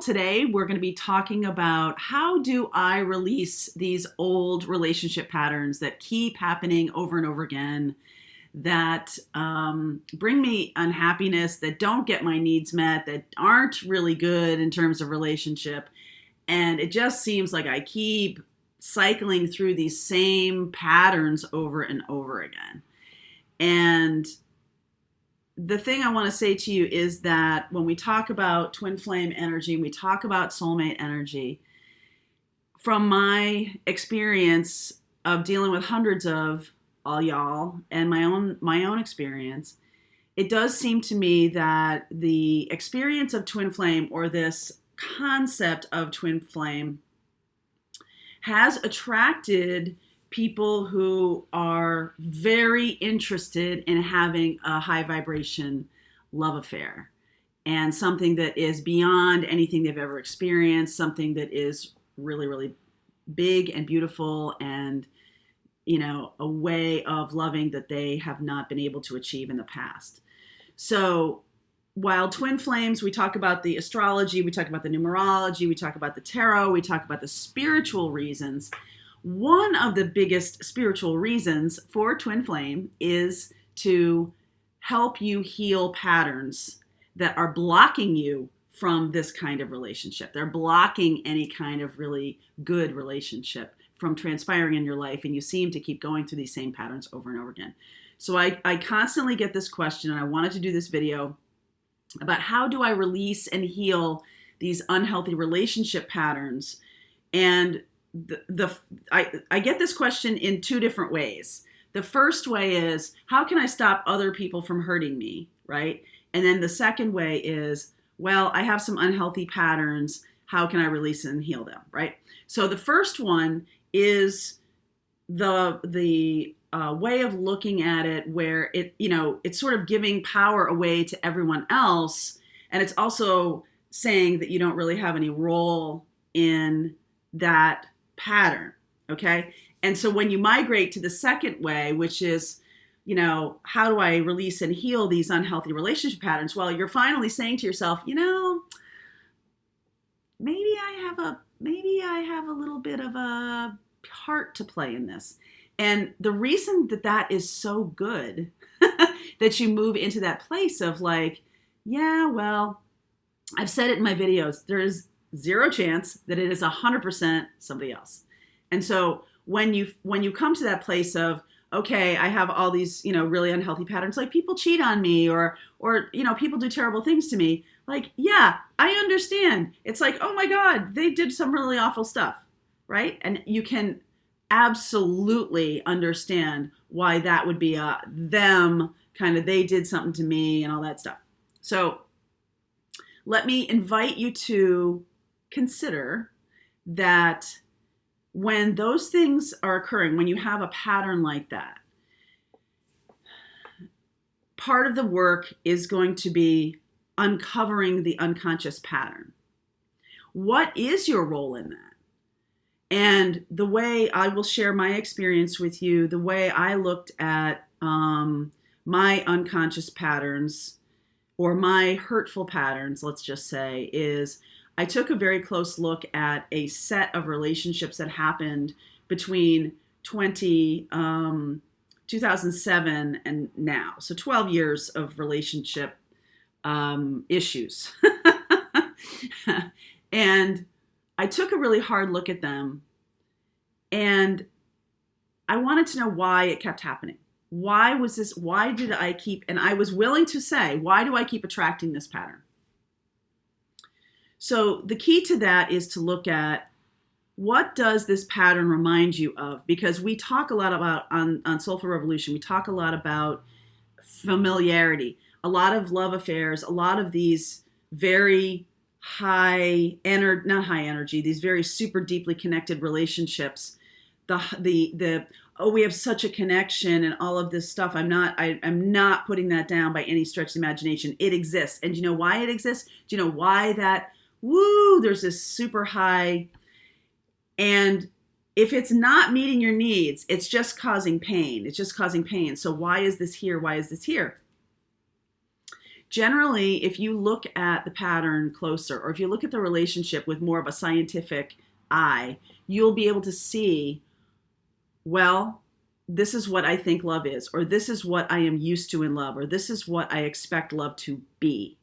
Today, we're going to be talking about how do I release these old relationship patterns that keep happening over and over again, that bring me unhappiness, that don't get my needs met, that aren't really good in terms of relationship. And it just seems like I keep cycling through these same patterns over and over again. And the thing I want to say to you is that when we talk about twin flame energy, we talk about soulmate energy, from my experience of dealing with hundreds of all y'all and my own experience, it does seem to me that the experience of twin flame, or this concept of twin flame, has attracted people who are very interested in having a high vibration love affair, and something that is beyond anything they've ever experienced, something that is really, really big and beautiful, and a way of loving that they have not been able to achieve in the past. So while twin flames, we talk about the astrology, we talk about the numerology, we talk about the tarot, we talk about the spiritual reasons. One of the biggest spiritual reasons for twin flame is to help you heal patterns that are blocking you from this kind of relationship. They're blocking any kind of really good relationship from transpiring in your life, and you seem to keep going through these same patterns over and over again. So I constantly get this question, and I wanted to do this video about how do I release and heal these unhealthy relationship patterns. And I get this question in two different ways. The first way is, how can I stop other people from hurting me, right? And then the second way is, well, I have some unhealthy patterns. How can I release and heal them, right? So the first one is the way of looking at it, where it's sort of giving power away to everyone else, and it's also saying that you don't really have any role in that pattern, okay? And so when you migrate to the second way, which is, how do I release and heal these unhealthy relationship patterns? Well, you're finally saying to yourself, maybe I have a little bit of a part to play in this. And the reason that is so good, that you move into that place of like, yeah, well, I've said it in my videos, there's zero chance that it is 100% somebody else. And so when you come to that place of, okay, I have all these, really unhealthy patterns, like people cheat on me, or people do terrible things to me. Like, yeah, I understand. It's like, oh my God, they did some really awful stuff, right? And you can absolutely understand why that would be them kind of, they did something to me and all that stuff. So let me invite you to consider that when those things are occurring, when you have a pattern like that, part of the work is going to be uncovering the unconscious pattern. What is your role in that? And the way I will share my experience with you, the way I looked at my unconscious patterns, or my hurtful patterns, let's just say, is I took a very close look at a set of relationships that happened between 2007 and now. So 12 years of relationship issues. And I took a really hard look at them, and I wanted to know why it kept happening. Why was this? Why did I keep, and I was willing to say, why do I keep attracting this pattern? So the key to that is to look at, what does this pattern remind you of? Because we talk a lot about, on Soulful Revolution, we talk a lot about familiarity, a lot of love affairs, a lot of these very not high energy, these very super deeply connected relationships. We have such a connection and all of this stuff. I'm not putting that down by any stretch of the imagination. It exists. And do you know why it exists? Do you know why there's this super high, and if it's not meeting your needs, it's just causing pain. It's just causing pain. So why is this here? Why is this here? Generally, if you look at the pattern closer, or if you look at the relationship with more of a scientific eye, you'll be able to see, well, this is what I think love is, or this is what I am used to in love, or this is what I expect love to be.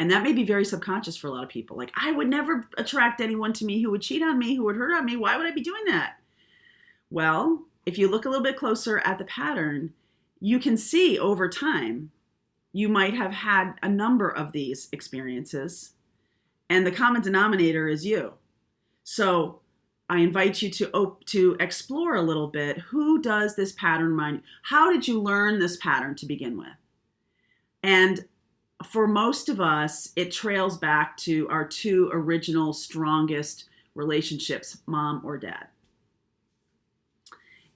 And that may be very subconscious for a lot of people. Like, I would never attract anyone to me who would cheat on me, who would hurt on me. Why would I be doing that? Well, if you look a little bit closer at the pattern, you can see over time, you might have had a number of these experiences, and the common denominator is you. So I invite you to explore a little bit. Who does this pattern remind you? How did you learn this pattern to begin with? And for most of us, it trails back to our two original strongest relationships, mom or dad.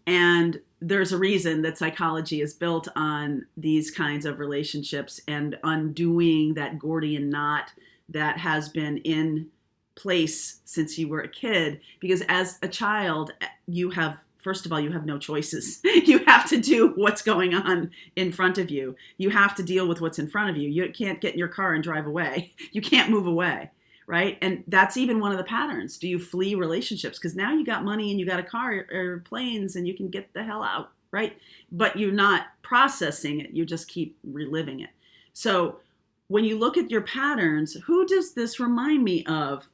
And there's a reason that psychology is built on these kinds of relationships and undoing that Gordian knot that has been in place since you were a kid. Because as a child, you have, first of all, you have no choices. You have to do what's going on in front of you. You have to deal with what's in front of you. You can't get in your car and drive away. You can't move away. Right? And that's even one of the patterns. Do you flee relationships? Because now you got money and you got a car or planes and you can get the hell out, right? But you're not processing it. You just keep reliving it. So when you look at your patterns, who does this remind me of?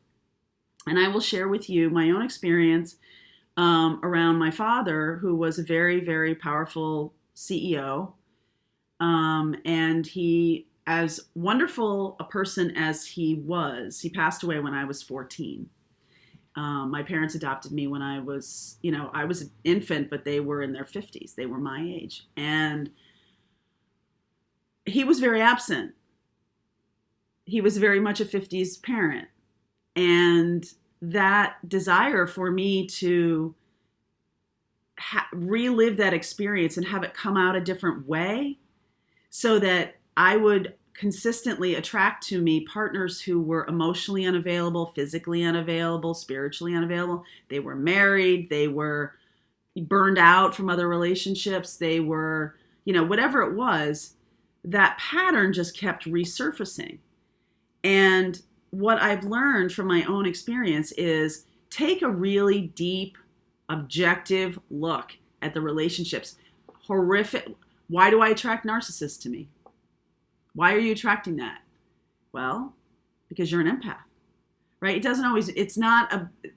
And I will share with you my own experience around my father, who was a very, very powerful CEO. And he, as wonderful a person as he passed away when I was 14. My parents adopted me when I was an infant, but they were in their 50s. They were my age. And he was very absent. He was very much a 50s parent. And that desire for me to relive that experience and have it come out a different way so that I would consistently attract to me partners who were emotionally unavailable, physically unavailable, spiritually unavailable. They were married. They were burned out from other relationships. They were, whatever it was, that pattern just kept resurfacing. And what I've learned from my own experience is take a really deep, objective look at the relationships. Horrific. Why do I attract narcissists to me? Why are you attracting that? Well, because you're an empath, right?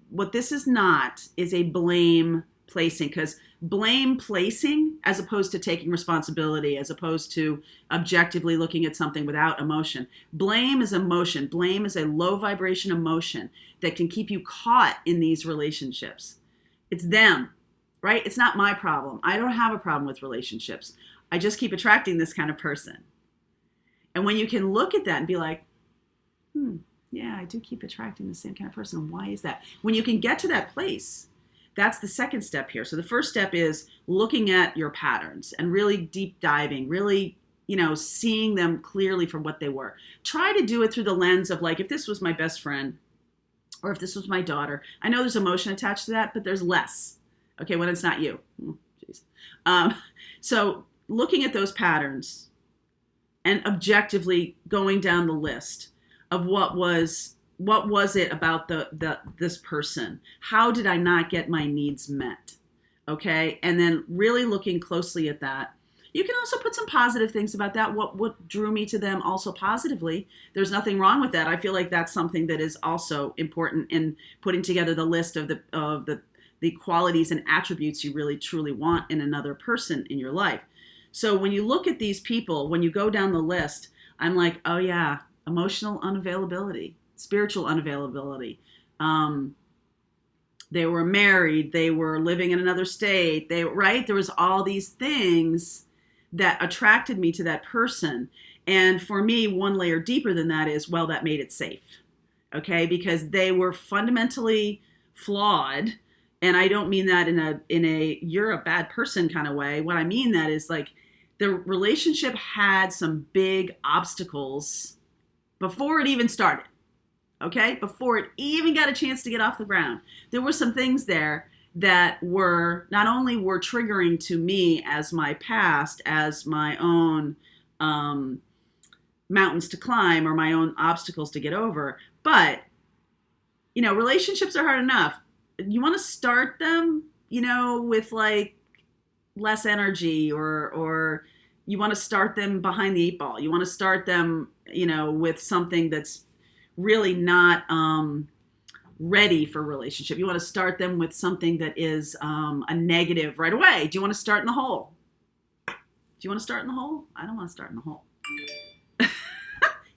What this is not is a blame placing, because blame placing, as opposed to taking responsibility, as opposed to objectively looking at something without emotion. Blame is emotion. Blame is a low vibration emotion that can keep you caught in these relationships. It's them, right? It's not my problem. I don't have a problem with relationships. I just keep attracting this kind of person. And when you can look at that and be like, yeah, I do keep attracting the same kind of person. Why is that? When you can get to that place, that's the second step here. So the first step is looking at your patterns and really deep diving, really, seeing them clearly for what they were. Try to do it through the lens of like, if this was my best friend or if this was my daughter, I know there's emotion attached to that, but there's less. Okay, when it's not you. So looking at those patterns and objectively going down the list of what was it about this person? How did I not get my needs met? Okay, and then really looking closely at that. You can also put some positive things about that. What drew me to them also positively. There's nothing wrong with that. I feel like that's something that is also important in putting together the list of the qualities and attributes you really truly want in another person in your life. So when you look at these people, when you go down the list, I'm like, oh yeah, emotional unavailability, spiritual unavailability. They were married. They were living in another state. Right? There was all these things that attracted me to that person. And for me, one layer deeper than that is, well, that made it safe. Okay? Because they were fundamentally flawed. And I don't mean that in a you're a bad person kind of way. What I mean that is like the relationship had some big obstacles before it even started. Okay? Before it even got a chance to get off the ground. There were some things there that were not only were triggering to me as my past, as my own mountains to climb or my own obstacles to get over. But, relationships are hard enough. You want to start them, with like less energy, or you want to start them behind the eight ball. You want to start them, with something that's really not ready for a relationship. You want to start them with something that is a negative right away. Do you want to start in the hole? Do you want to start in the hole? I don't want to start in the hole.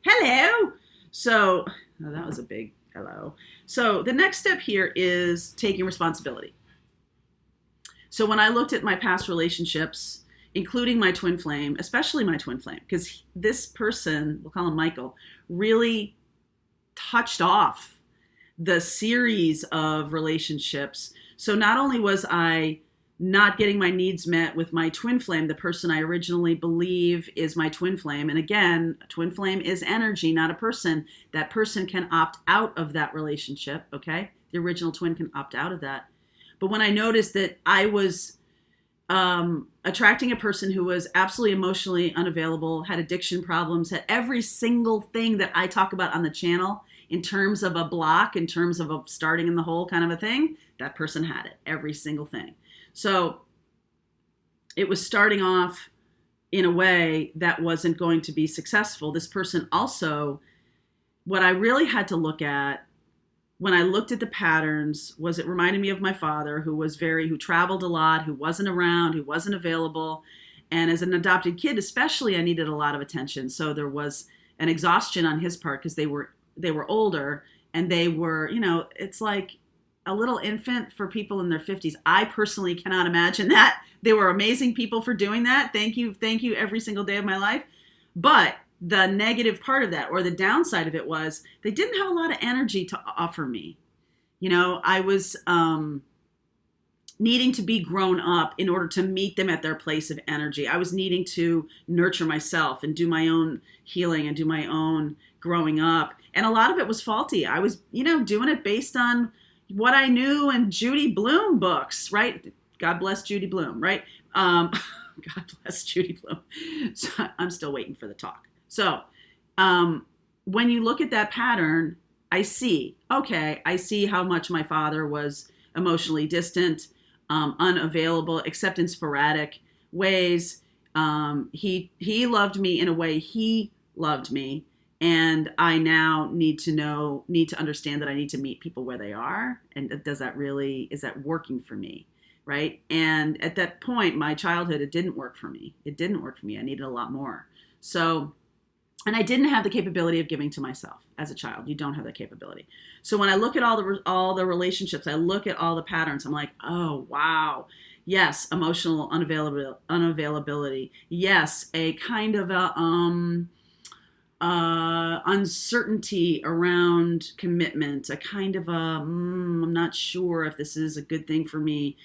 Hello. So that was a big hello. So the next step here is taking responsibility. So when I looked at my past relationships, including my twin flame, especially my twin flame, because this person, we'll call him Michael, really touched off the series of relationships. So not only was I not getting my needs met with my twin flame, the person I originally believe is my twin flame. And again, a twin flame is energy, not a person. That person can opt out of that relationship, okay? The original twin can opt out of that. But when I noticed that I was attracting a person who was absolutely emotionally unavailable, had addiction problems, had every single thing that I talk about on the channel in terms of a block, in terms of a starting in the hole kind of a thing, that person had it, every single thing. So it was starting off in a way that wasn't going to be successful. This person also, what I really had to look at when I looked at the patterns was it reminded me of my father, who traveled a lot, who wasn't around, who wasn't available. And as an adopted kid, especially, I needed a lot of attention. So there was an exhaustion on his part because they were older, and they were, it's like a little infant for people in their 50s. I personally cannot imagine that. They were amazing people for doing that. Thank you every single day of my life. But the negative part of that, or the downside of it, was they didn't have a lot of energy to offer me. I was needing to be grown up in order to meet them at their place of energy. I was needing to nurture myself and do my own healing and do my own growing up. And a lot of it was faulty. I was, doing it based on what I knew in Judy Blume books, right? God bless Judy Blume, right? God bless Judy Blume. So I'm still waiting for the talk. So when you look at that pattern, I see how much my father was emotionally distant, unavailable, except in sporadic ways. He loved me in a way he loved me. And I now need to understand that I need to meet people where they are. And is that working for me? Right. And at that point, my childhood, it didn't work for me. I needed a lot more. So, and I didn't have the capability of giving to myself as a child. You don't have that capability. So when I look at all the relationships, I look at all the patterns, I'm like, oh, wow. Yes. Emotional unavailability. Yes. A kind of uncertainty around commitment, a kind of I'm not sure if this is a good thing for me,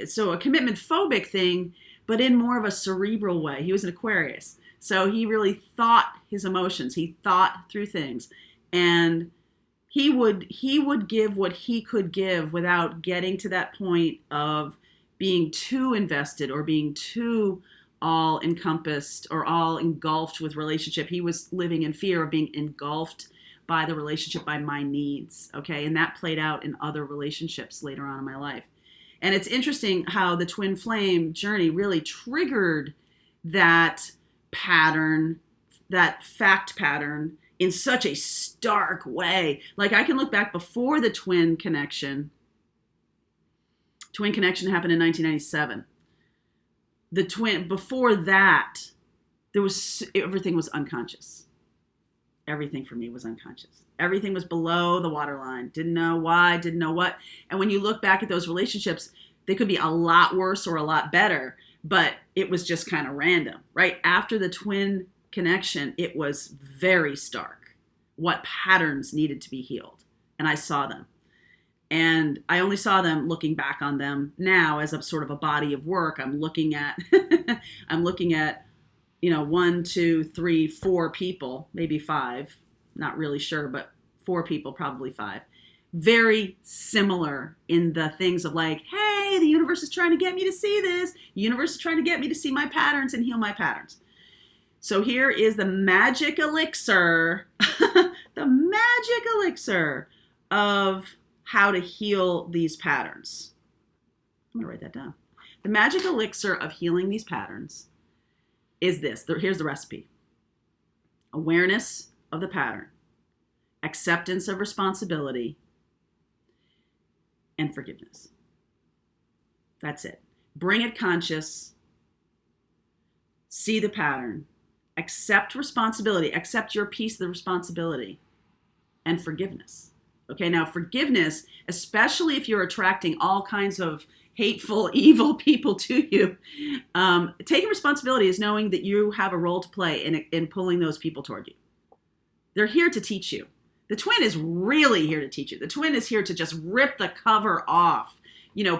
so a commitment phobic thing, but in more of a cerebral way. He was an Aquarius. So he really thought his emotions. He thought through things, and he would give what he could give without getting to that point of being too invested or being too all encompassed or all engulfed with relationship. He was living in fear of being engulfed by the relationship, by my needs. Okay. And that played out in other relationships later on in my life. And it's interesting how the twin flame journey really triggered that pattern, that fact pattern, in such a stark way. Like I can look back before the twin connection. Twin connection happened in 1997. Before that, everything was unconscious. Everything for me was unconscious. Everything was below the waterline. Didn't know why, didn't know what. And when you look back at those relationships, they could be a lot worse or a lot better, but it was just kind of random, right? After the twin connection, it was very stark what patterns needed to be healed. And I saw them. And I only saw them looking back on them now as a sort of a body of work. I'm looking at, 1, 2, 3, 4 people, maybe 5, not really sure, but 4 people, probably 5. Very similar in the things of like, hey, the universe is trying to get me to see this. The universe is trying to get me to see my patterns and heal my patterns. So here is the magic elixir, the magic elixir of how to heal these patterns. I'm going to write that down. The magic elixir of healing these patterns is this. Here's the recipe. Awareness of the pattern, acceptance of responsibility, and forgiveness. That's it. Bring it conscious, see the pattern, accept responsibility, accept your piece of the responsibility, and forgiveness. Okay, now forgiveness, especially if you're attracting all kinds of hateful, evil people to you, taking responsibility is knowing that you have a role to play in pulling those people toward you. They're here to teach you. The twin is really here to teach you. The twin is here to just rip the cover off,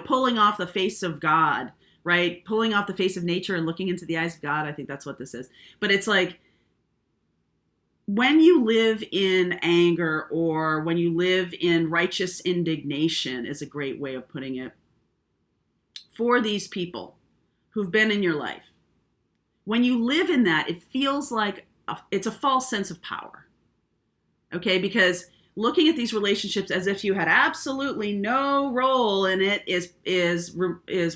pulling off the face of God, right? Pulling off the face of nature and looking into the eyes of God. I think that's what this is. But it's like, when you live in anger or when you live in righteous indignation is a great way of putting it for these people who've been in your life. When you live in that, it feels like it's a false sense of power. Okay, because looking at these relationships as if you had absolutely no role in it is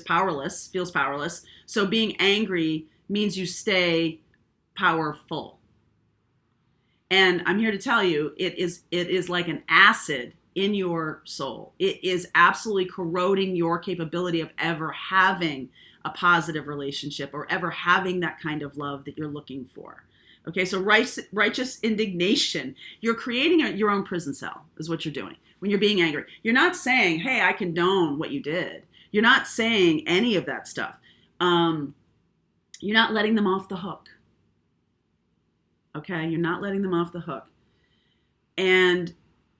powerless, feels powerless. So being angry means you stay powerful. And I'm here to tell you, it is like an acid in your soul. It is absolutely corroding your capability of ever having a positive relationship or ever having that kind of love that you're looking for. Okay, so righteous indignation, you're creating your own prison cell is what you're doing when you're being angry. You're not saying, hey, I condone what you did. You're not saying any of that stuff. You're not letting them off the hook. Okay, you're not letting them off the hook. And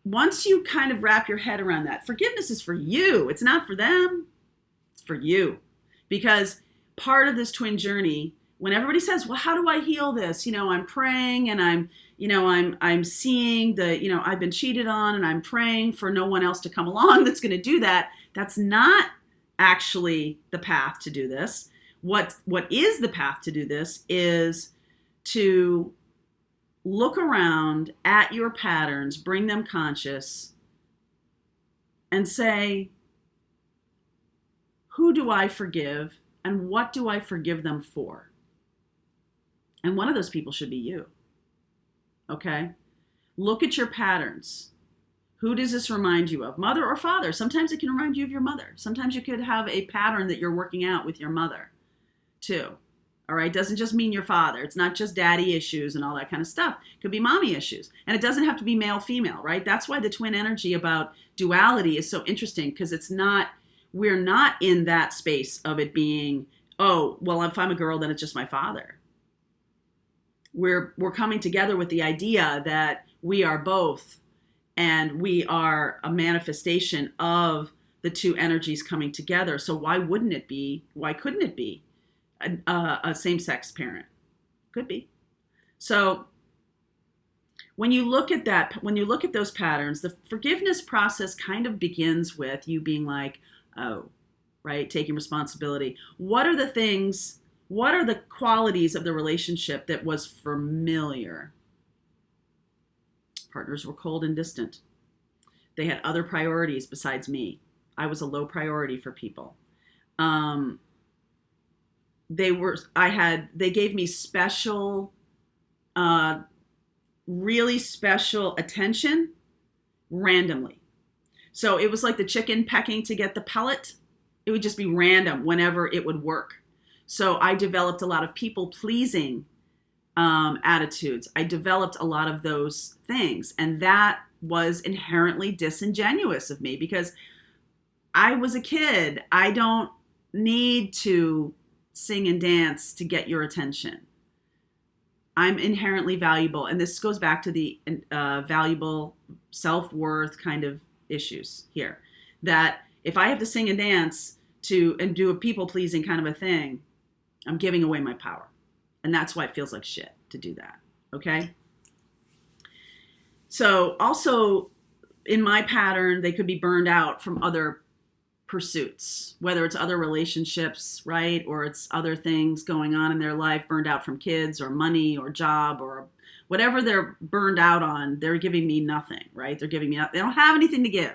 once you kind of wrap your head around that, forgiveness is for you. It's not for them. It's for you. Because part of this twin journey, when everybody says, well, how do I heal this? I'm praying and I'm seeing I've been cheated on and I'm praying for no one else to come along that's going to do that. That's not actually the path to do this. What is the path to do this is to look around at your patterns, bring them conscious, and say, who do I forgive and what do I forgive them for? And one of those people should be you. Okay? Look at your patterns. Who does this remind you of? Mother or father? Sometimes it can remind you of your mother. Sometimes you could have a pattern that you're working out with your mother, too. All right? Doesn't just mean your father. It's not just daddy issues and all that kind of stuff. It could be mommy issues. And it doesn't have to be male, female, right? That's why the twin energy about duality is so interesting, because we're not in that space of it being, oh, well, if I'm a girl, then it's just my father. We're coming together with the idea that we are both, and we are a manifestation of the two energies coming together. So why couldn't it be a same-sex parent? Could be. So when you look at those patterns, the forgiveness process kind of begins with you being like, oh, right, taking responsibility. What are the qualities of the relationship that was familiar? Partners were cold and distant. They had other priorities besides me. I was a low priority for people. They gave me special, really special attention randomly. So it was like the chicken pecking to get the pellet. It would just be random whenever it would work. So I developed a lot of people-pleasing attitudes. I developed a lot of those things. And that was inherently disingenuous of me, because I was a kid. I don't need to sing and dance to get your attention. I'm inherently valuable. And this goes back to the valuable self-worth kind of issues here. That if I have to sing and dance and do a people-pleasing kind of a thing, I'm giving away my power. And that's why it feels like shit to do that. Okay? So also in my pattern, they could be burned out from other pursuits, whether it's other relationships, right? Or it's other things going on in their life, burned out from kids or money or job or whatever they're burned out on, they're giving me nothing, right? They're giving me, they don't have anything to give.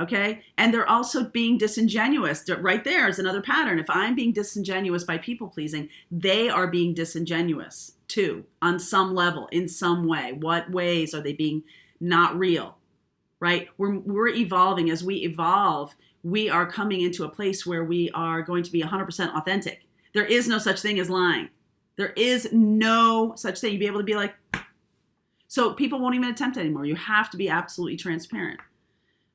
Okay. And they're also being disingenuous. Right there is another pattern. If I'm being disingenuous by people pleasing, they are being disingenuous too, on some level, in some way. What ways are they being not real? Right? We're evolving. As we evolve, we are coming into a place where we are going to be 100% authentic. There is no such thing as lying. There is no such thing. You'd be able to be like, so people won't even attempt it anymore. You have to be absolutely transparent.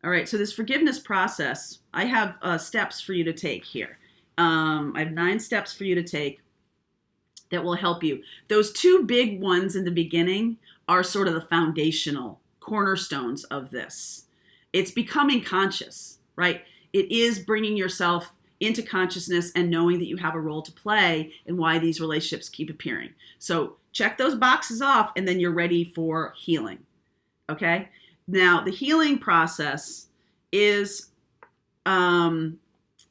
All right, so this forgiveness process, I have steps for you to take here. I have 9 steps for you to take that will help you. Those 2 big ones in the beginning are sort of the foundational cornerstones of this. It's becoming conscious, right? It is bringing yourself into consciousness and knowing that you have a role to play in why these relationships keep appearing. So check those boxes off, and then you're ready for healing, okay? Now, the healing process is a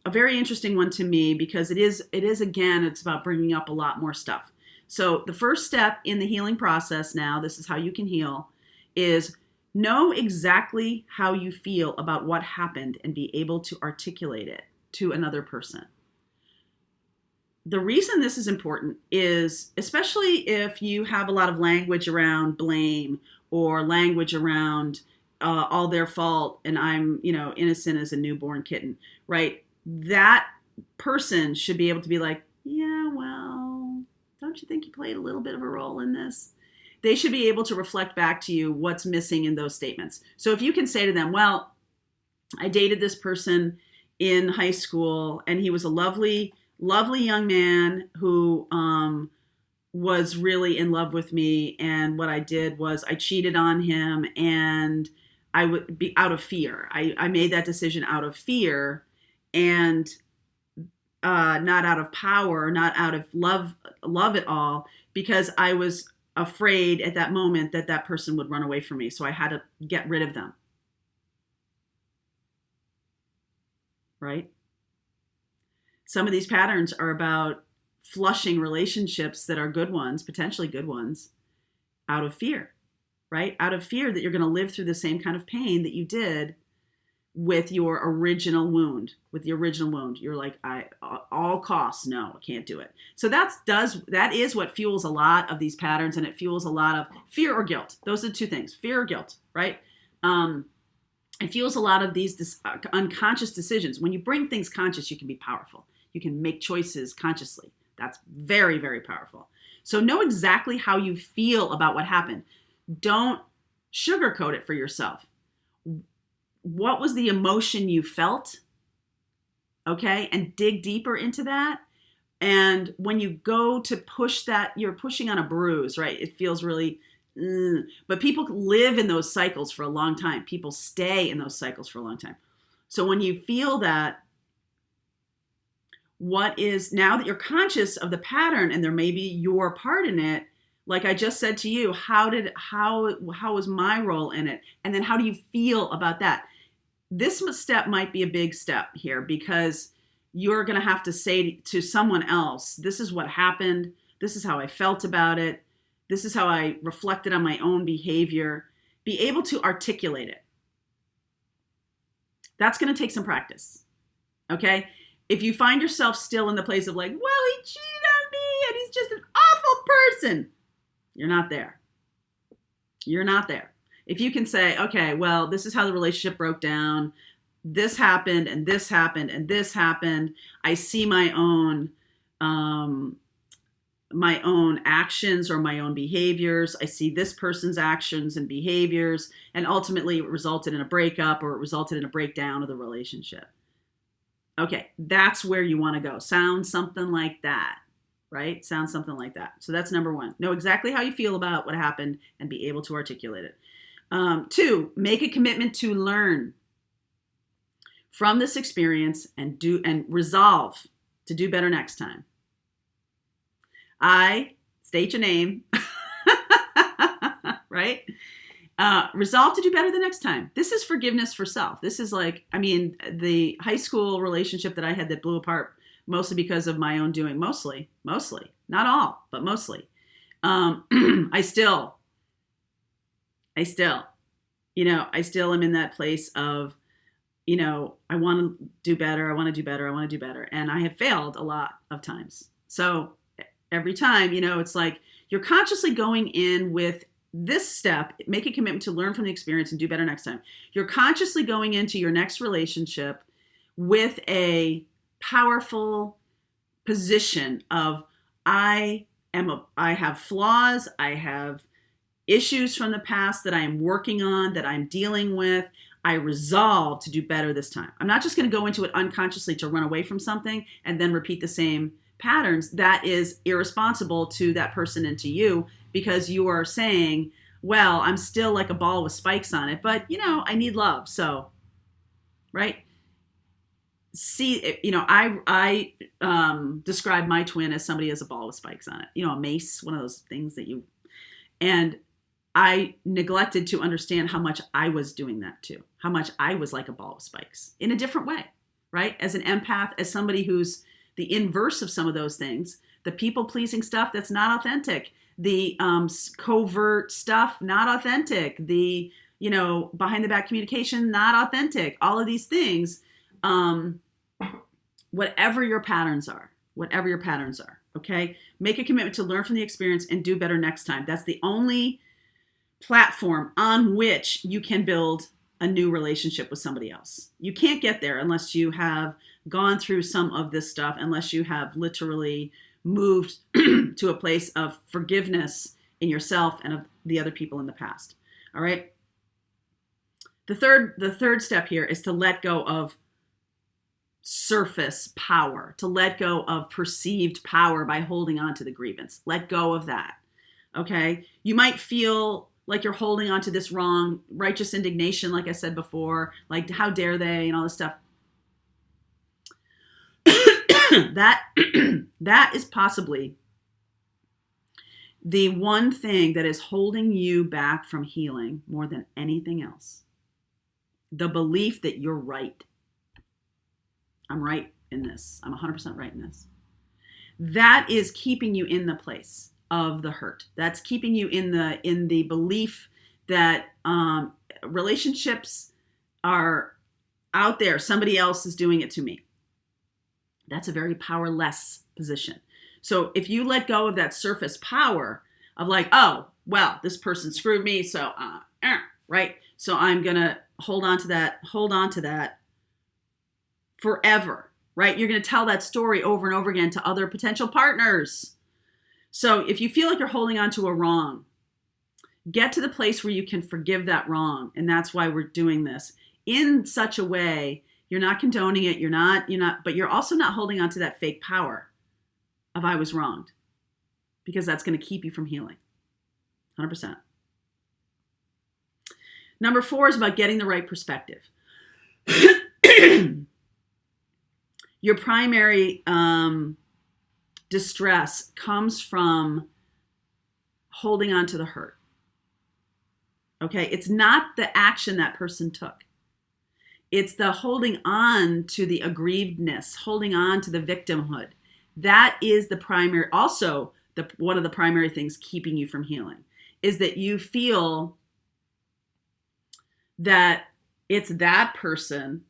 very interesting one to me because it is again, it's about bringing up a lot more stuff. So the first step in the healing process now, this is how you can heal, is know exactly how you feel about what happened and be able to articulate it to another person. The reason this is important is, especially if you have a lot of language around blame or language around all their fault and I'm, innocent as a newborn kitten, right? That person should be able to be like, yeah, well, don't you think you played a little bit of a role in this? They should be able to reflect back to you what's missing in those statements. So if you can say to them, well, I dated this person in high school and he was a lovely, lovely young man who was really in love with me. And what I did was I cheated on him and I would be out of fear. I made that decision out of fear and not out of power, not out of love at all, because I was afraid at that moment that that person would run away from me. So I had to get rid of them. Right? Some of these patterns are about flushing relationships that are good ones, potentially good ones, out of fear, right? Out of fear that you're going to live through the same kind of pain that you did with your original wound, You're like, all costs, no, I can't do it. So that is what fuels a lot of these patterns, and it fuels a lot of fear or guilt. Those are the 2 things, fear or guilt, right? It fuels a lot of these unconscious decisions. When you bring things conscious, you can be powerful. You can make choices consciously. That's very, very powerful. So know exactly how you feel about what happened. Don't sugarcoat it for yourself. What was the emotion you felt? Okay, and dig deeper into that. And when you go to push that, you're pushing on a bruise, right? It feels really, but people live in those cycles for a long time. People stay in those cycles for a long time. So when you feel that, now that you're conscious of the pattern and there may be your part in it, like I just said to you, how was my role in it? And then how do you feel about that? This step might be a big step here because you're going to have to say to someone else, this is what happened. This is how I felt about it. This is how I reflected on my own behavior. Be able to articulate it. That's going to take some practice. Okay? If you find yourself still in the place of like, well, he cheated on me and he's just an awful person, you're not there. You're not there. If you can say, okay, well, this is how the relationship broke down. This happened and this happened and this happened. I see my own actions or my own behaviors. I see this person's actions and behaviors, and ultimately it resulted in a breakup or it resulted in a breakdown of the relationship. Okay, that's where you want to go. Sound something like that, right? Sound something like that. So that's number 1. Know exactly how you feel about what happened and be able to articulate it. 2, make a commitment to learn from this experience and resolve to do better next time. State your name, right? Resolve to do better the next time. This is forgiveness for self. This is like, I mean, the high school relationship that I had that blew apart mostly because of my own doing. Mostly, not all, but mostly. I still, I still am in that place of, I want to do better. I want to do better. I want to do better. And I have failed a lot of times. So every time, it's like you're consciously going in with this step, make a commitment to learn from the experience and do better next time. You're consciously going into your next relationship with a powerful position of I have flaws, I have issues from the past that I am working on, that I'm dealing with. I resolve to do better this time. I'm not just going to go into it unconsciously to run away from something and then repeat the same patterns. That is irresponsible to that person and to you, because you are saying, well, I'm still like a ball with spikes on it, but I need love. So, right? See, I describe my twin as somebody as a ball with spikes on it. A mace, one of those things and I neglected to understand how much I was doing that too, how much I was like a ball with spikes in a different way, right? As an empath, as somebody who's the inverse of some of those things, the people-pleasing stuff that's not authentic, the covert stuff, not authentic, the, behind-the-back communication, not authentic, all of these things, whatever your patterns are, okay? Make a commitment to learn from the experience and do better next time. That's the only platform on which you can build a new relationship with somebody else. You can't get there unless you have gone through some of this stuff, unless you have literally moved to a place of forgiveness in yourself and of the other people in the past. All right. The third step here is to let go of surface power, to let go of perceived power by holding on to the grievance. Let go of that. Okay. You might feel like you're holding on to this wrong, righteous indignation, like I said before, like how dare they and all this stuff. That is possibly the one thing that is holding you back from healing more than anything else. The belief that you're right. I'm right in this. I'm 100% right in this. That is keeping you in the place of the hurt. That's keeping you in the belief that relationships are out there. Somebody else is doing it to me. That's a very powerless position. So if you let go of that surface power of like, oh, well, this person screwed me, so right? So I'm gonna hold on to that forever, right? You're gonna tell that story over and over again to other potential partners. So if you feel like you're holding on to a wrong, get to the place where you can forgive that wrong. And that's why we're doing this in such a way. You're not condoning it. You're not, but you're also not holding on to that fake power of I was wronged, because that's going to keep you from healing. 100%. Number 4 is about getting the right perspective. Your primary distress comes from holding on to the hurt. Okay. It's not the action that person took. It's the holding on to the aggrievedness, holding on to the victimhood. That is the primary, also one of the primary things keeping you from healing, is that you feel that it's that person,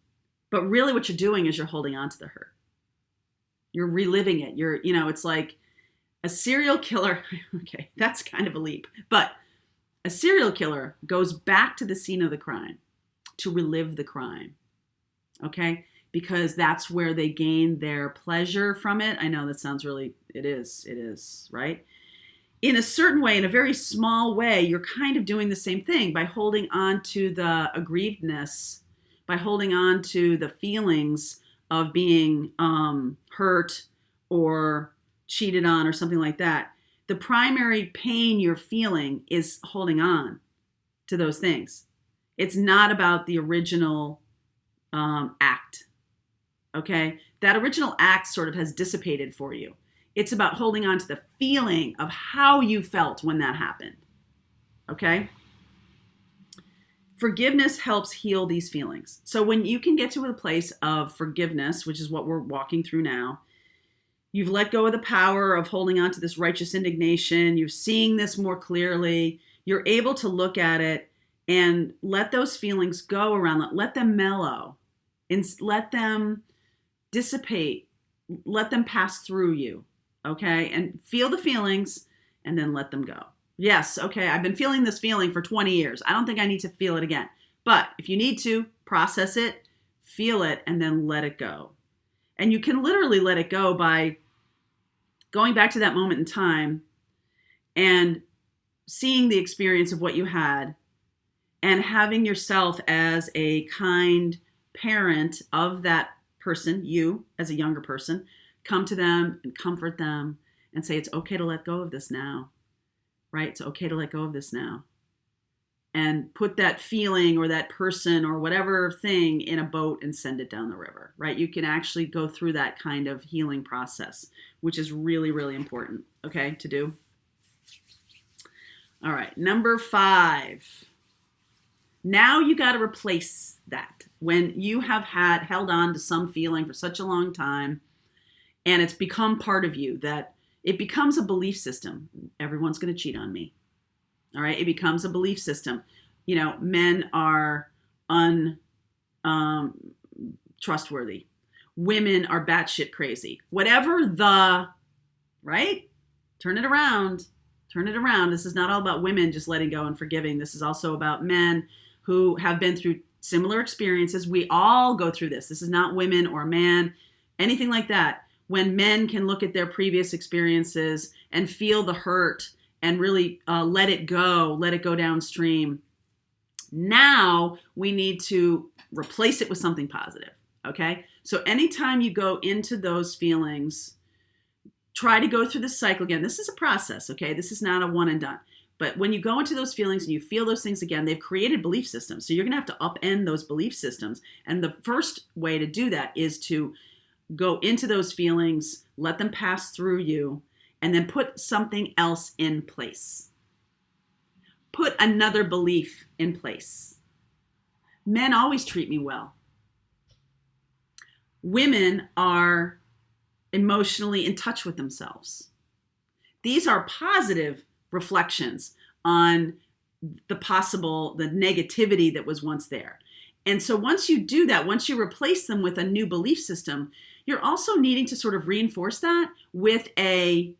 but really what you're doing is you're holding on to the hurt. You're reliving it. It's like a serial killer. Okay, that's kind of a leap, but a serial killer goes back to the scene of the crime to relive the crime, okay? Because that's where they gain their pleasure from it. I know that sounds really, it is, right? In a certain way, in a very small way, you're kind of doing the same thing by holding on to the aggrievedness, by holding on to the feelings of being hurt or cheated on or something like that. The primary pain you're feeling is holding on to those things. It's not about the original act, okay? That original act sort of has dissipated for you. It's about holding on to the feeling of how you felt when that happened, okay? Forgiveness helps heal these feelings. So when you can get to a place of forgiveness, which is what we're walking through now, you've let go of the power of holding on to this righteous indignation. You're seeing this more clearly. You're able to look at it and let those feelings go around. Let them mellow and let them dissipate. Let them pass through you, okay? And feel the feelings and then let them go. Yes, okay, I've been feeling this feeling for 20 years. I don't think I need to feel it again. But if you need to, process it, feel it, and then let it go. And you can literally let it go by going back to that moment in time and seeing the experience of what you had and having yourself as a kind parent of that person, you as a younger person, come to them and comfort them and say, it's okay to let go of this now, right? It's okay to let go of this now. And put that feeling or that person or whatever thing in a boat and send it down the river, right? You can actually go through that kind of healing process, which is really, really important, okay, to do. All right, number 5. Now you got to replace that. When you have held on to some feeling for such a long time and it's become part of you, that it becomes a belief system. Everyone's going to cheat on me. All right. It becomes a belief system. You know, men are trustworthy. Women are batshit crazy. Whatever right? Turn it around. Turn it around. This is not all about women just letting go and forgiving. This is also about men who have been through similar experiences. We all go through this. This is not women or man, anything like that. When men can look at their previous experiences and feel the hurt and really let it go downstream. Now we need to replace it with something positive, okay? So anytime you go into those feelings, try to go through the cycle again. This is a process, okay? This is not a one and done. But when you go into those feelings and you feel those things again, they've created belief systems. So you're going to have to upend those belief systems. And the first way to do that is to go into those feelings, let them pass through you, and then put something else in place. Put another belief in place. Men always treat me well. Women are emotionally in touch with themselves. These are positive reflections on the negativity that was once there. And so once you do that, once you replace them with a new belief system, you're also needing to sort of reinforce that with an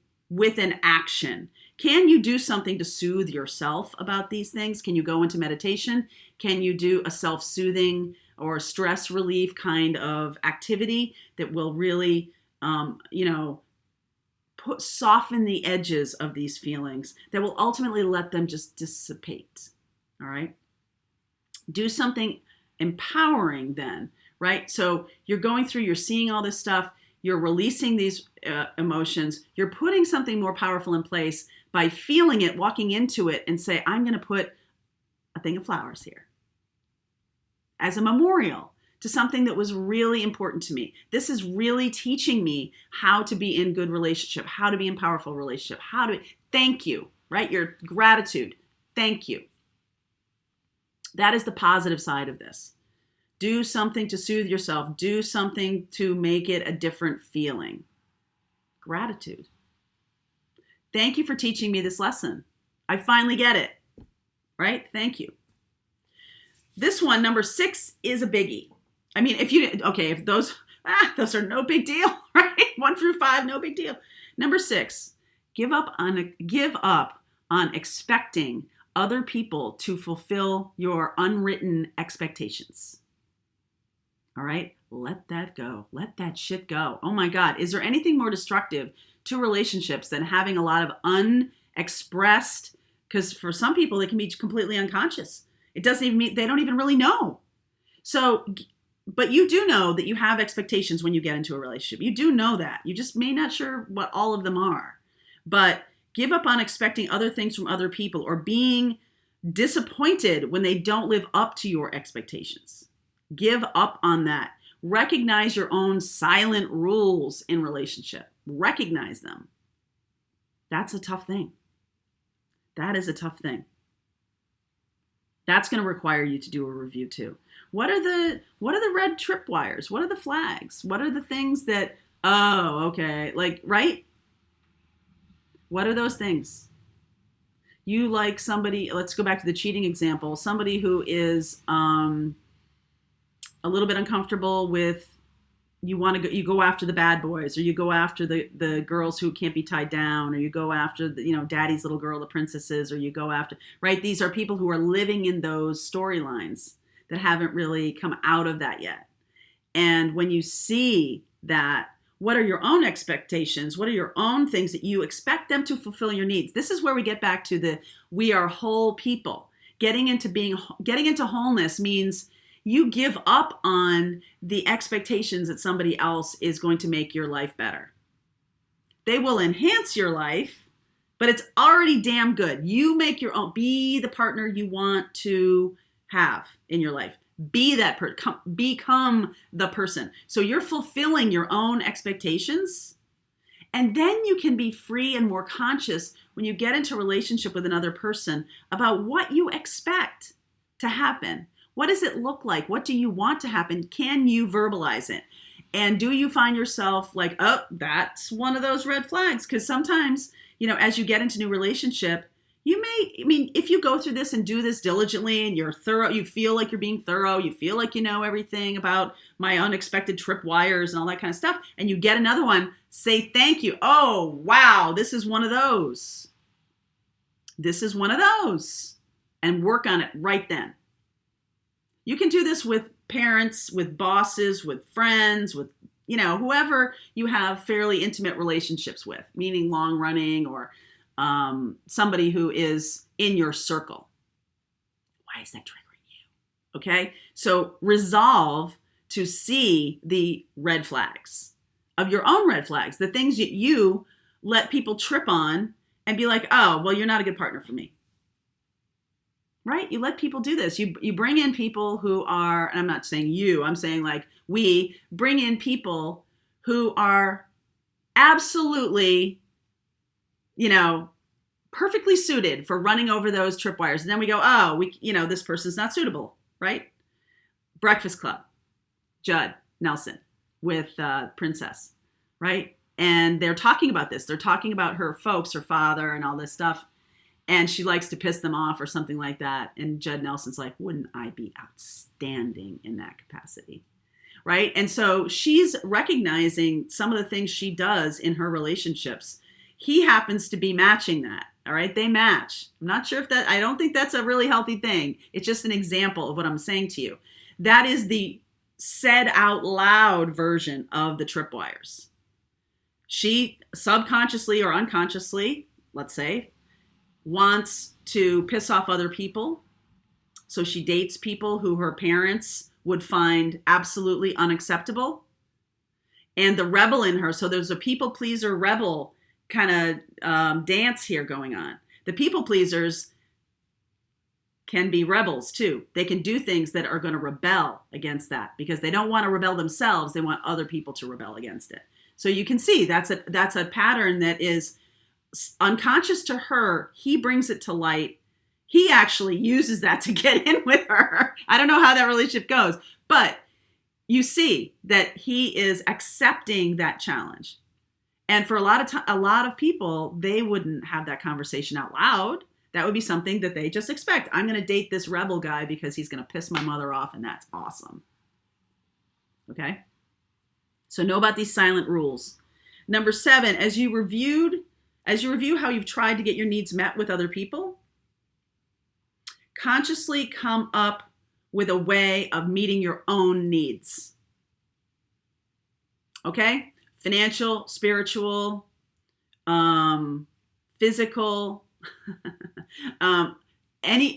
action. Can you do something to soothe yourself about these things? Can you go into meditation? Can you do a self-soothing or stress relief kind of activity that will really, soften the edges of these feelings, that will ultimately let them just dissipate, all right? Do something empowering then, right? So you're seeing all this stuff, you're releasing these emotions, you're putting something more powerful in place by feeling it, walking into it and say, I'm going to put a thing of flowers here as a memorial to something that was really important to me. This is really teaching me how to be in good relationship, how to be in powerful relationship, thank you, right? Your gratitude, thank you. That is the positive side of this. Do something to soothe yourself. Do something to make it a different feeling. Gratitude. Thank you for teaching me this lesson. I finally get it, right? Thank you. This one, number 6, is a biggie. I mean, if those are no big deal, right? 1 through 5, no big deal. Number 6, give up on expecting other people to fulfill your unwritten expectations. All right? Let that go. Let that shit go. Oh my God. Is there anything more destructive to relationships than having a lot of unexpressed, because for some people, they can be completely unconscious. It doesn't even mean they don't even really know. So, but you do know that you have expectations when you get into a relationship. You do know that. You just may not sure what all of them are. But give up on expecting other things from other people or being disappointed when they don't live up to your expectations. Give up on that. Recognize your own silent rules in relationship. Recognize them. That's a tough thing. That is a tough thing. That's going to require you to do a review too. What are the red tripwires? What are the flags? What are the things that, oh, okay, like, right? What are those things? You like somebody, let's go back to the cheating example, somebody who is a little bit uncomfortable with, you go after the bad boys, or you go after the girls who can't be tied down, or you go after daddy's little girl, the princesses, or you go after, right? These are people who are living in those storylines that haven't really come out of that yet. And when you see that, what are your own expectations? What are your own things that you expect them to fulfill your needs? This is where we get back to we are whole people. Getting into wholeness means you give up on the expectations that somebody else is going to make your life better. They will enhance your life, but it's already damn good. You make your own, be the partner you want to have in your life. Be that person, become the person. So you're fulfilling your own expectations, and then you can be free and more conscious when you get into a relationship with another person about what you expect to happen. What does it look like? What do you want to happen? Can you verbalize it? And do you find yourself like, oh, that's one of those red flags? Because sometimes, as you get into new relationship, if you go through this and do this diligently and you're thorough, you feel like you're being thorough, you feel like you know everything about my unexpected tripwires and all that kind of stuff, and you get another one, say thank you. Oh, wow, this is one of those. This is one of those. And work on it right then. You can do this with parents, with bosses, with friends, with, whoever you have fairly intimate relationships with, meaning long running, or somebody who is in your circle. Why is that triggering you? Okay. So resolve to see the red flags of your own red flags, the things that you let people trip on and be like, oh, well, you're not a good partner for me. Right? You let people do this. You bring in people who are, and I'm not saying you, I'm saying like we bring in people who are absolutely, perfectly suited for running over those tripwires. And then we go, oh, this person's not suitable, right? Breakfast Club, Judd Nelson with Princess, right? And they're talking about this. They're talking about her folks, her father, and all this stuff. And she likes to piss them off or something like that. And Judd Nelson's like, wouldn't I be outstanding in that capacity? Right? And so she's recognizing some of the things she does in her relationships. He happens to be matching that. All right? They match. I'm not sure I don't think that's a really healthy thing. It's just an example of what I'm saying to you. That is the said out loud version of the tripwires. She subconsciously or unconsciously, let's say, wants to piss off other people. So she dates people who her parents would find absolutely unacceptable. And the rebel in her, so there's a people pleaser rebel kind of dance here going on. The people pleasers can be rebels too. They can do things that are going to rebel against that because they don't want to rebel themselves. They want other people to rebel against it. So you can see that's a pattern that is unconscious to her. He brings it to light. He actually uses that to get in with her. I don't know how that relationship goes, but you see that he is accepting that challenge. And for a lot of people, they wouldn't have that conversation out loud. That would be something that they just expect. I'm going to date this rebel guy because he's going to piss my mother off, and that's awesome. Okay? So know about these silent rules. Number 7, as you review how you've tried to get your needs met with other people, consciously come up with a way of meeting your own needs. Okay? Financial, spiritual, physical,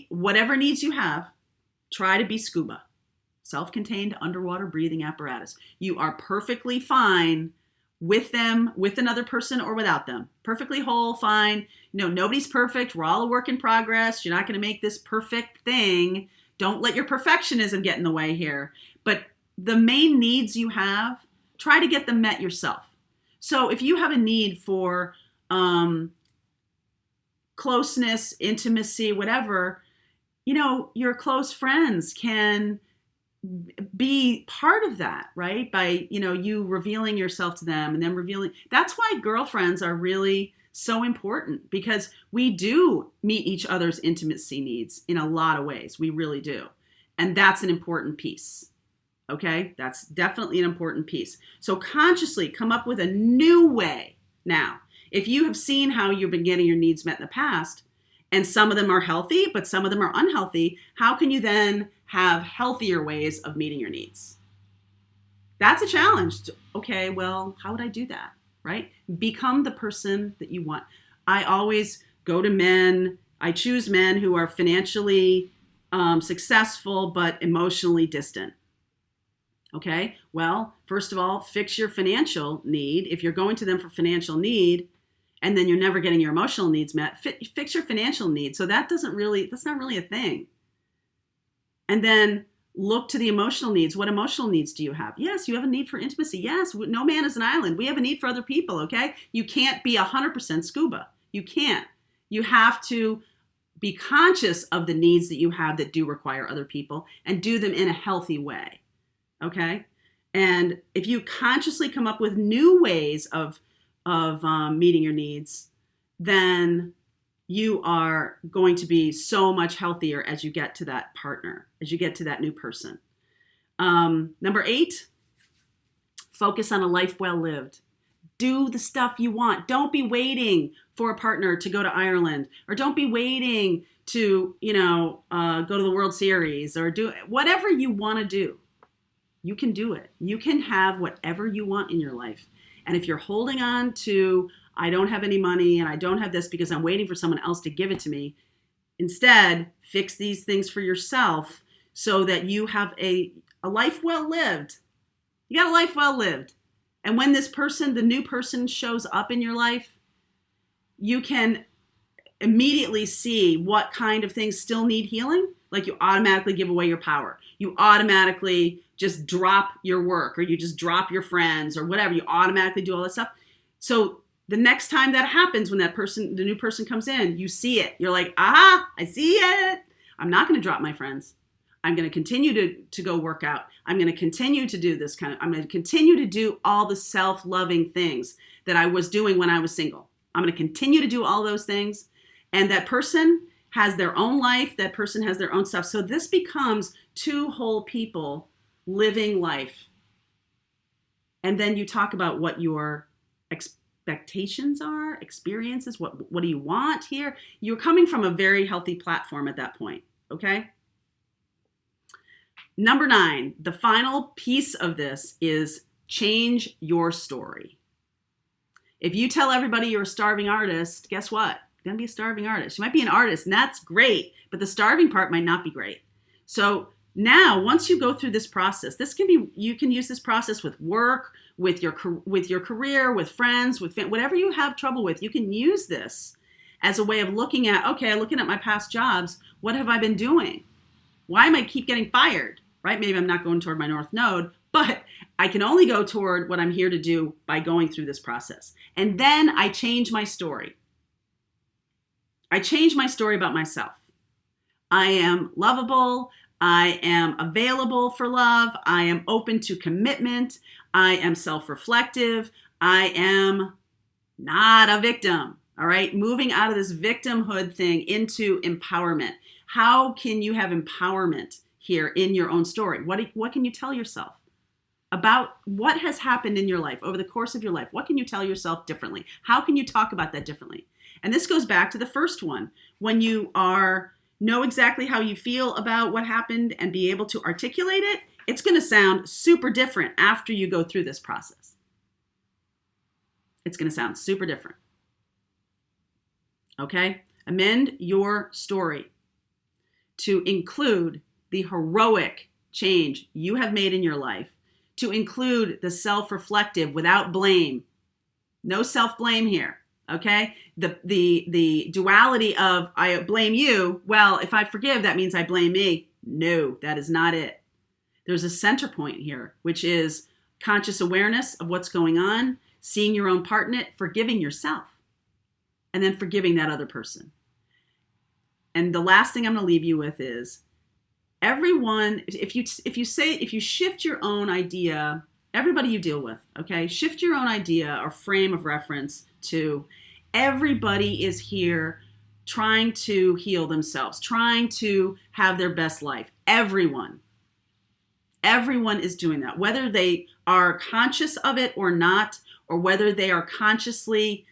whatever needs you have, try to be scuba. Self-contained underwater breathing apparatus. You are perfectly fine with them, with another person or without them. Perfectly whole, fine. Nobody's perfect. We're all a work in progress. You're not going to make this perfect thing. Don't let your perfectionism get in the way here. But the main needs you have, try to get them met yourself. So if you have a need for closeness, intimacy, whatever, your close friends can be part of that, right? By, you revealing yourself to them and then revealing. That's why girlfriends are really so important, because we do meet each other's intimacy needs in a lot of ways. We really do. And that's an important piece. Okay? That's definitely an important piece. So consciously come up with a new way. Now, if you have seen how you've been getting your needs met in the past, and some of them are healthy, but some of them are unhealthy, how can you then have healthier ways of meeting your needs? That's a challenge. Okay, well, how would I do that, right? Become the person that you want. I always go to men. I choose men who are financially successful, but emotionally distant. Okay, well, first of all, fix your financial need. If you're going to them for financial need, and then you're never getting your emotional needs met, fix your financial needs. So that's not really a thing. And then look to the emotional needs. What emotional needs do you have? Yes, you have a need for intimacy. Yes, no man is an island. We have a need for other people, okay? You can't be 100% scuba. You can't. You have to be conscious of the needs that you have that do require other people and do them in a healthy way, okay? And if you consciously come up with new ways of meeting your needs, then you are going to be so much healthier as you get to that partner, as you get to that new person. Number 8, focus on a life well lived. Do the stuff you want. Don't be waiting for a partner to go to Ireland, or don't be waiting to, go to the World Series, or do whatever you want to do. You can do it. You can have whatever you want in your life. And if you're holding on to, I don't have any money and I don't have this because I'm waiting for someone else to give it to me, instead, fix these things for yourself so that you have a life well lived. You got a life well lived. And when the new person shows up in your life, you can immediately see what kind of things still need healing. Like you automatically give away your power. You automatically just drop your work, or you just drop your friends or whatever. You automatically do all that stuff. So the next time that happens, when the new person comes in, you see it. You're like, aha, I see it. I'm not going to drop my friends. I'm going to continue to go work out. I'm going to continue to do I'm going to continue to do all the self-loving things that I was doing when I was single. I'm going to continue to do all those things. And that person has their own life. That person has their own stuff. So this becomes 2 whole people living life. And then you talk about what your expectations are, experiences, what do you want here? You're coming from a very healthy platform at that point, okay? Number 9, the final piece of this is change your story. If you tell everybody you're a starving artist, guess what? You're going to be a starving artist. You might be an artist, and that's great, but the starving part might not be great. So now, once you go through this process, you can use this process with work, with your career, with friends, with whatever you have trouble with. You can use this as a way of looking at my past jobs. What have I been doing? Why am I keep getting fired? Right? Maybe I'm not going toward my North Node, but I can only go toward what I'm here to do by going through this process. And then I change my story. I change my story about myself. I am lovable. I am available for love. I am open to commitment. I am self-reflective. I am not a victim. All right. Moving out of this victimhood thing into empowerment. How can you have empowerment here in your own story? What can you tell yourself about what has happened in your life over the course of your life? What can you tell yourself differently? How can you talk about that differently? And this goes back to the first one. When you know exactly how you feel about what happened and be able to articulate it, it's going to sound super different after you go through this process. It's going to sound super different. Okay? Amend your story to include the heroic change you have made in your life, to include the self-reflective without blame. No self-blame here. Okay? The duality of I blame you. Well, if I forgive, that means I blame me. No, that is not it. There's a center point here, which is conscious awareness of what's going on, seeing your own part in it, forgiving yourself, and then forgiving that other person. And the last thing I'm going to leave you with is everyone, if you shift your own idea, everybody you deal with, okay, shift your own idea or frame of reference to everybody is here trying to heal themselves, trying to have their best life. Everyone is doing that, whether they are conscious of it or not, or whether they are consciously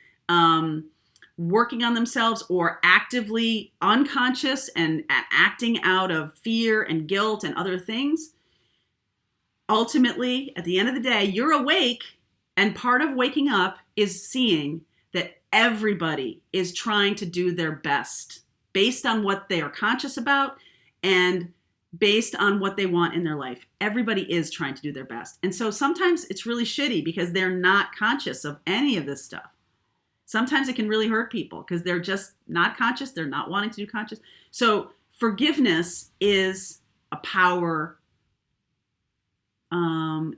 working on themselves or actively unconscious and acting out of fear and guilt and other things. Ultimately, at the end of the day, you're awake, and part of waking up is seeing that everybody is trying to do their best based on what they are conscious about and based on what they want in their life. Everybody is trying to do their best. And so sometimes it's really shitty because they're not conscious of any of this stuff. Sometimes it can really hurt people because they're just not conscious. They're not wanting to do conscious. So forgiveness is a power,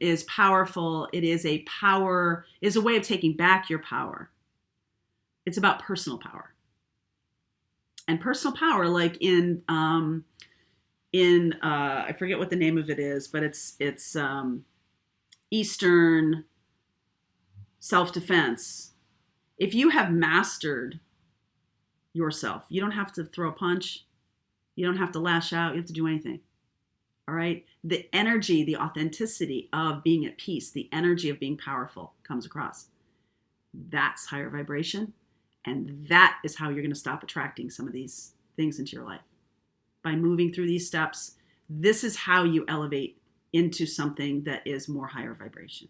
is powerful. It is a power, is a way of taking back your power. It's about personal power. And personal power, like in I forget what the name of it is, but it's Eastern self-defense. If you have mastered yourself, you don't have to throw a punch. You don't have to lash out. You have to do anything. All right. The energy, the authenticity of being at peace, the energy of being powerful comes across. That's higher vibration. And that is how you're going to stop attracting some of these things into your life. By moving through these steps, this is how you elevate into something that is more higher vibration.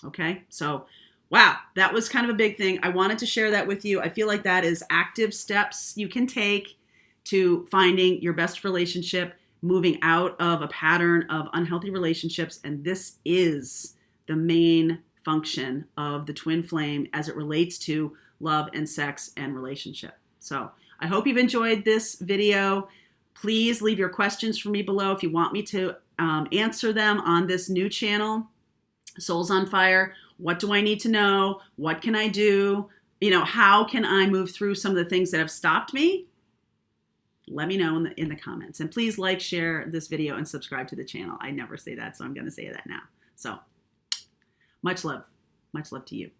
Okay. So, wow, that was kind of a big thing. I wanted to share that with you. I feel like that is active steps you can take to finding your best relationship, moving out of a pattern of unhealthy relationships. And this is the main function of the twin flame as it relates to love and sex and relationship. So I hope you've enjoyed this video. Please leave your questions for me below if you want me to answer them on this new channel, Souls on Fire. What do I need to know? What can I do? How can I move through some of the things that have stopped me? Let me know in the comments. And please like, share this video, and subscribe to the channel. I never say that, so I'm going to say that now. So much love. Much love to you.